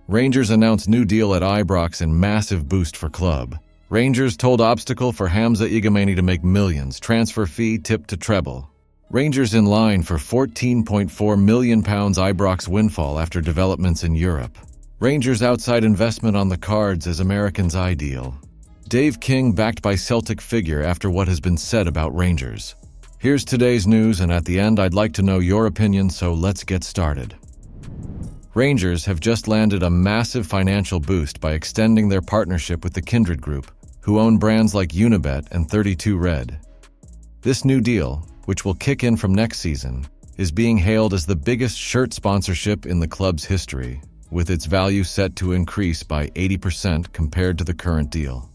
Rangers announced new deal at Ibrox and massive boost for club. Rangers told obstacle for Hamza Igan to make millions, transfer fee tipped to treble. Rangers in line for £14.4 million Ibrox windfall after developments in Europe. Rangers outside investment on the cards as Americans' ideal. Dave King backed by Celtic figure after what has been said about Rangers. Here's today's news, and at the end I'd like to know your opinion, so let's get started. Rangers have just landed a massive financial boost by extending their partnership with the Kindred Group, who own brands like Unibet and 32 Red. This new deal, which will kick in from next season, is being hailed as the biggest shirt sponsorship in the club's history, with its value set to increase by 80% compared to the current deal.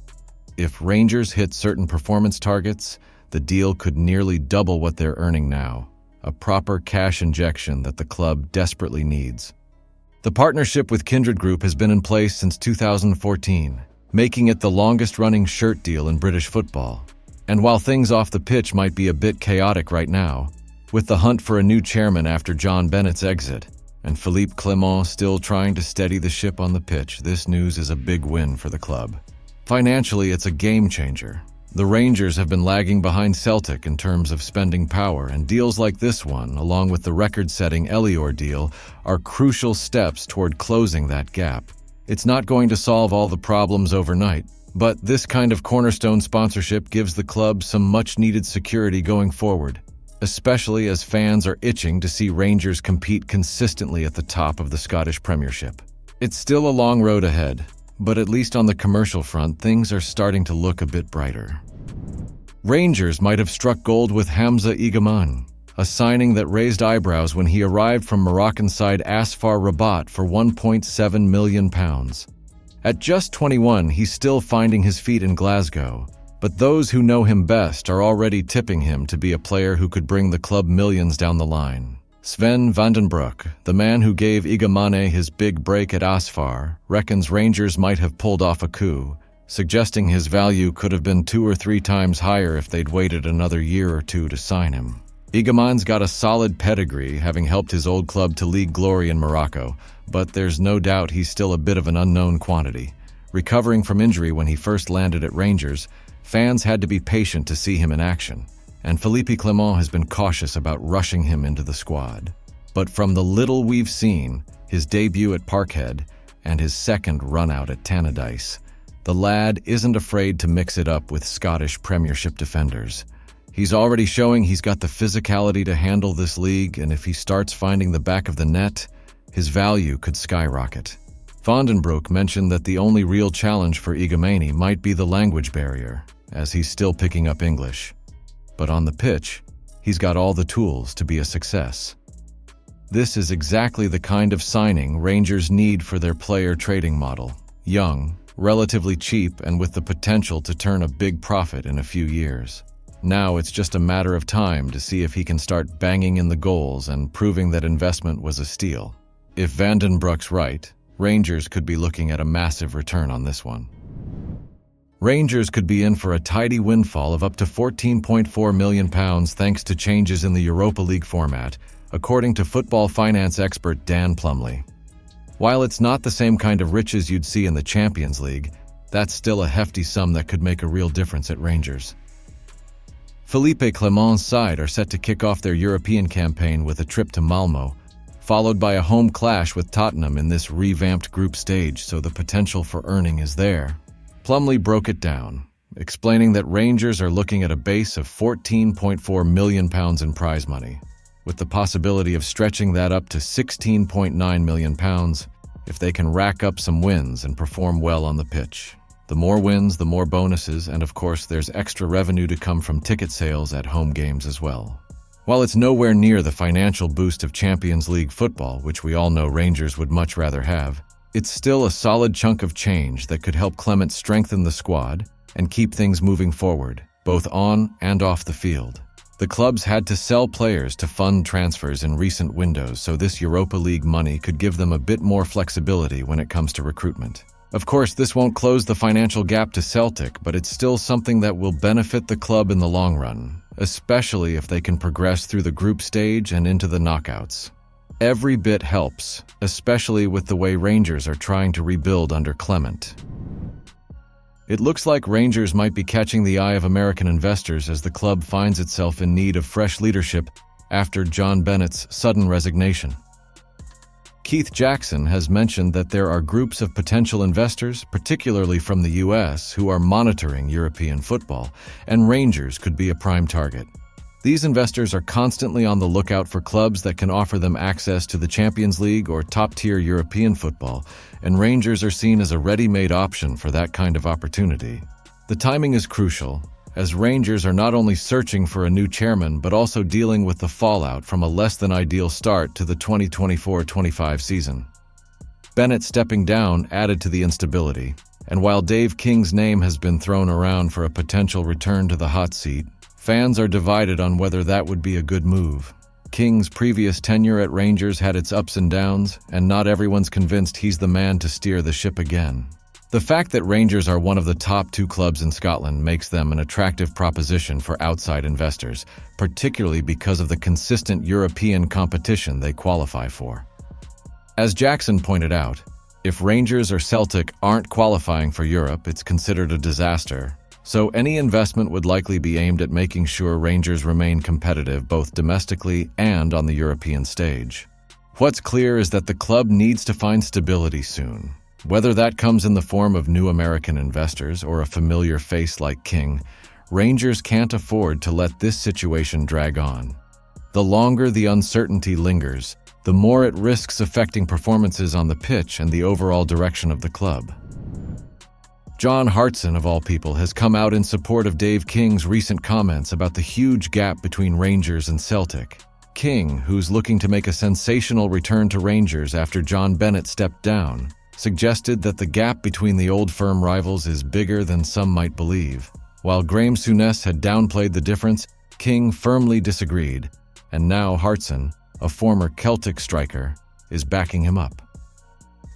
If Rangers hit certain performance targets, the deal could nearly double what they're earning now, a proper cash injection that the club desperately needs. The partnership with Kindred Group has been in place since 2014, making it the longest-running shirt deal in British football. And while things off the pitch might be a bit chaotic right now, with the hunt for a new chairman after John Bennett's exit, and Philippe Clement still trying to steady the ship on the pitch, this news is a big win for the club. Financially, it's a game-changer. The Rangers have been lagging behind Celtic in terms of spending power, and deals like this one, along with the record-setting Elior deal, are crucial steps toward closing that gap. It's not going to solve all the problems overnight, but this kind of cornerstone sponsorship gives the club some much-needed security going forward, especially as fans are itching to see Rangers compete consistently at the top of the Scottish Premiership. It's still a long road ahead, but at least on the commercial front, things are starting to look a bit brighter. Rangers might have struck gold with Hamza Igan, a signing that raised eyebrows when he arrived from Moroccan side Asfar Rabat for £1.7 million. At just 21, he's still finding his feet in Glasgow, but those who know him best are already tipping him to be a player who could bring the club millions down the line. Sven Vandenbroek, the man who gave Igan his big break at Asfar, reckons Rangers might have pulled off a coup, suggesting his value could have been 2 or 3 times higher if they'd waited another year or two to sign him. Igan's got a solid pedigree, having helped his old club to league glory in Morocco, but there's no doubt he's still a bit of an unknown quantity. Recovering from injury when he first landed at Rangers, fans had to be patient to see him in action, and Philippe Clement has been cautious about rushing him into the squad. But from the little we've seen, his debut at Parkhead and his second run-out at Tannadice, the lad isn't afraid to mix it up with Scottish Premiership defenders. He's already showing he's got the physicality to handle this league, and if he starts finding the back of the net, his value could skyrocket. Vandenbroek mentioned that the only real challenge for Igan might be the language barrier, as he's still picking up English. But on the pitch, he's got all the tools to be a success. This is exactly the kind of signing Rangers need for their player trading model. Young, relatively cheap, and with the potential to turn a big profit in a few years. Now it's just a matter of time to see if he can start banging in the goals and proving that investment was a steal. If Vandenbroek's right, Rangers could be looking at a massive return on this one. Rangers could be in for a tidy windfall of up to £14.4 million thanks to changes in the Europa League format, according to football finance expert Dan Plumley. While it's not the same kind of riches you'd see in the Champions League, that's still a hefty sum that could make a real difference at Rangers. Philippe Clement's side are set to kick off their European campaign with a trip to Malmo, followed by a home clash with Tottenham in this revamped group stage, so the potential for earning is there. Plumley broke it down, explaining that Rangers are looking at a base of £14.4 million in prize money, with the possibility of stretching that up to £16.9 million if they can rack up some wins and perform well on the pitch. The more wins, the more bonuses, and of course there's extra revenue to come from ticket sales at home games as well. While it's nowhere near the financial boost of Champions League football, which we all know Rangers would much rather have, it's still a solid chunk of change that could help Clement strengthen the squad and keep things moving forward, both on and off the field. The clubs had to sell players to fund transfers in recent windows, so this Europa League money could give them a bit more flexibility when it comes to recruitment. Of course, this won't close the financial gap to Celtic, but it's still something that will benefit the club in the long run, especially if they can progress through the group stage and into the knockouts. Every bit helps, especially with the way Rangers are trying to rebuild under Clement. It looks like Rangers might be catching the eye of American investors as the club finds itself in need of fresh leadership after John Bennett's sudden resignation. Keith Jackson has mentioned that there are groups of potential investors, particularly from the US, who are monitoring European football, and Rangers could be a prime target. These investors are constantly on the lookout for clubs that can offer them access to the Champions League or top-tier European football, and Rangers are seen as a ready-made option for that kind of opportunity. The timing is crucial, as Rangers are not only searching for a new chairman but also dealing with the fallout from a less-than-ideal start to the 2024-25 season. Bennett stepping down added to the instability, and while Dave King's name has been thrown around for a potential return to the hot seat, fans are divided on whether that would be a good move. King's previous tenure at Rangers had its ups and downs, and not everyone's convinced he's the man to steer the ship again. The fact that Rangers are one of the top 2 clubs in Scotland makes them an attractive proposition for outside investors, particularly because of the consistent European competition they qualify for. As Jackson pointed out, if Rangers or Celtic aren't qualifying for Europe, it's considered a disaster. So any investment would likely be aimed at making sure Rangers remain competitive both domestically and on the European stage. What's clear is that the club needs to find stability soon. Whether that comes in the form of new American investors or a familiar face like King, Rangers can't afford to let this situation drag on. The longer the uncertainty lingers, the more it risks affecting performances on the pitch and the overall direction of the club. John Hartson, of all people, has come out in support of Dave King's recent comments about the huge gap between Rangers and Celtic. King, who's looking to make a sensational return to Rangers after John Bennett stepped down, suggested that the gap between the old firm rivals is bigger than some might believe. While Graham Souness had downplayed the difference, King firmly disagreed, and now Hartson, a former Celtic striker, is backing him up.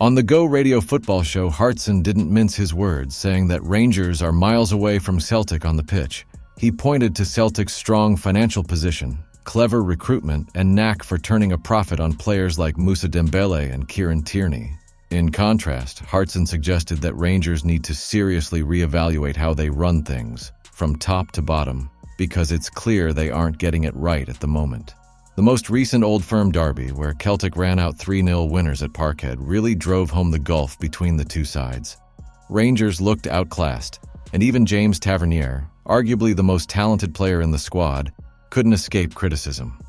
On the Go Radio football show, Hartson didn't mince his words, saying that Rangers are miles away from Celtic on the pitch. He pointed to Celtic's strong financial position, clever recruitment, and knack for turning a profit on players like Moussa Dembele and Kieran Tierney. In contrast, Hartson suggested that Rangers need to seriously reevaluate how they run things, from top to bottom, because it's clear they aren't getting it right at the moment. The most recent Old Firm derby, where Celtic ran out 3-0 winners at Parkhead, really drove home the gulf between the two sides. Rangers looked outclassed, and even James Tavernier, arguably the most talented player in the squad, couldn't escape criticism.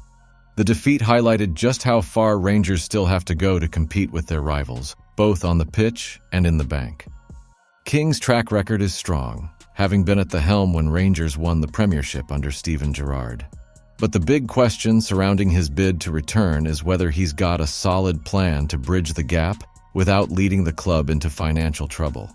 The defeat highlighted just how far Rangers still have to go to compete with their rivals, both on the pitch and in the bank. King's track record is strong, having been at the helm when Rangers won the Premiership under Steven Gerrard. But the big question surrounding his bid to return is whether he's got a solid plan to bridge the gap without leading the club into financial trouble.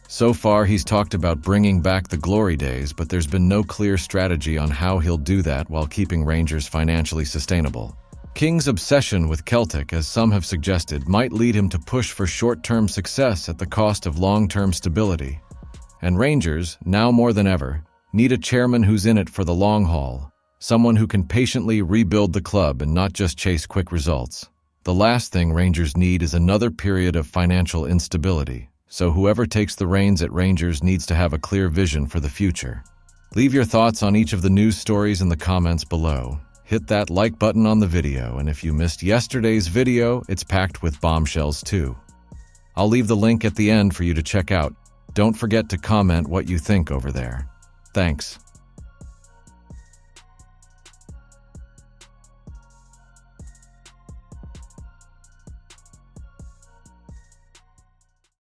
So far, he's talked about bringing back the glory days, but there's been no clear strategy on how he'll do that while keeping Rangers financially sustainable. King's obsession with Celtic, as some have suggested, might lead him to push for short-term success at the cost of long-term stability. And Rangers, now more than ever, need a chairman who's in it for the long haul, someone who can patiently rebuild the club and not just chase quick results. The last thing Rangers need is another period of financial instability, so whoever takes the reins at Rangers needs to have a clear vision for the future. Leave your thoughts on each of the news stories in the comments below. Hit that like button on the video, and if you missed yesterday's video, it's packed with bombshells too. I'll leave the link at the end for you to check out. Don't forget to comment what you think over there. Thanks.